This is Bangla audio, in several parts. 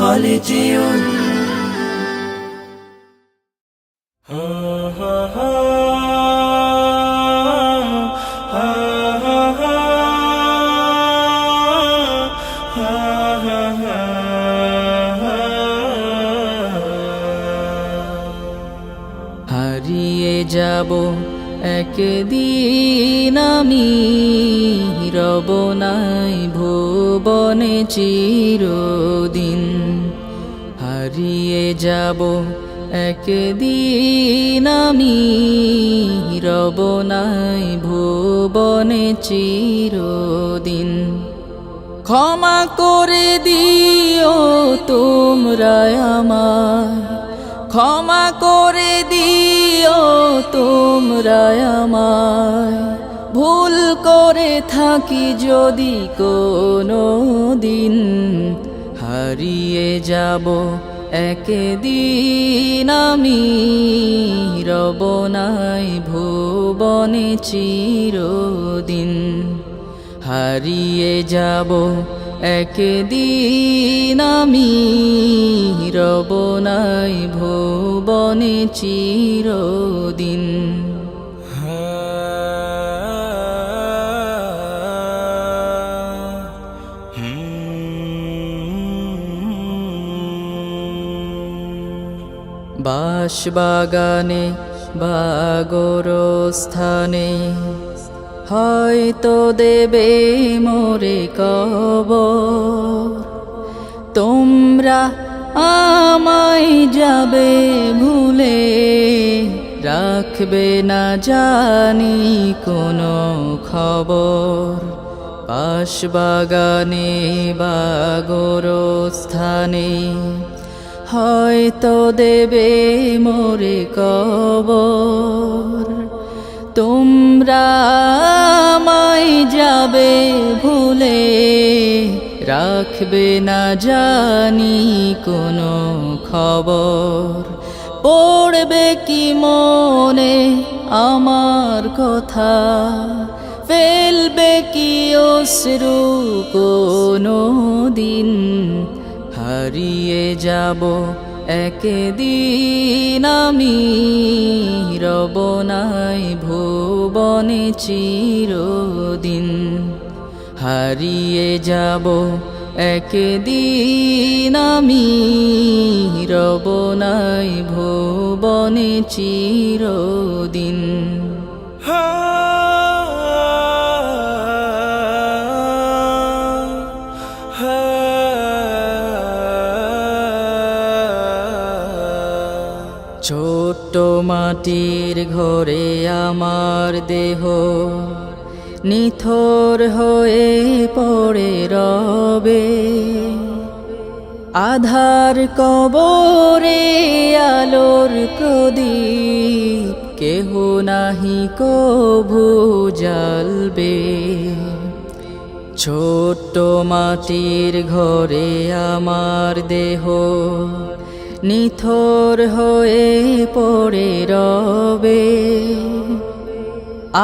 خالدون হারিয়ে যাব একদিন আমি, রব নাই ভুবনে চিরদিন। হারিয়ে যাব একদিন আমি, রব নাই ভুবনে চিরদিন। ক্ষমা করে দিও তোমরা আমায়, ক্ষমা করে দিও তোমরা আমায়, ভুল করে থাকি যদি কোনো দিন। হারিয়ে যাব একদিন আমি, রব নাই ভুবনে চিরদিন। হারিয়ে যাব একদিন আমি, রব নাই ভুবনে চিরদিন। বাঁশবাগানে বা গোরস্থানে হয়তো দেবে মোরে কবর। তোমরা আমায় যাবে ভুলে, রাখবে না জানি কোনো খবর। বাঁশবাগানে বা গোরস্থানে হয়তো দেবে মোরে কবর। তোমরা আমায় যাবে ভুলে, রাখবে না জানি কোনো খবর। পড়বে কি মনে আমার কথা, ফেলবে কি অশ্রু কোনো দিন। হারিয়ে যাব একদিন আমি, রব নাই ভুবনে চিরদিন। হারিয়ে যাব একদিন আমি, রব নাই ভুবনে চিরদিন। ছোট্ট মাটির ঘরে আমার দেহ নিথর হয়ে পড়ে রবে। আধার কবরে আলোর প্রদীপ কেহ নাহি কভু জ্বালবে। ছোট্ট মাটির ঘরে আমার দেহ নিথর হয়ে পড়ে রবে।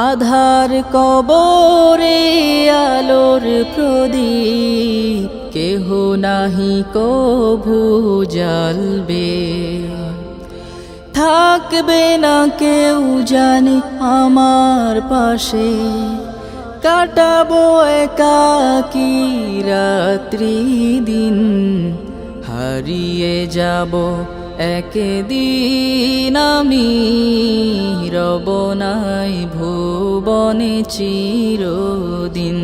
আধার কবরে আলোর প্রদীপ কেহ নাহি কভু জ্বালবে। থাকবে না কেউ জানে আমার পাশে, কাটাবো একাকী রাত্রি দিন। হারিয়ে যাব একদিন আমি, রব নাই ভুবনে চিরদিন।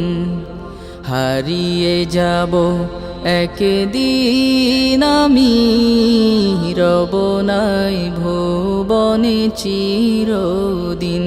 হারিয়ে যাব একদিন আমি, রব নাই ভুবনে চিরদিন।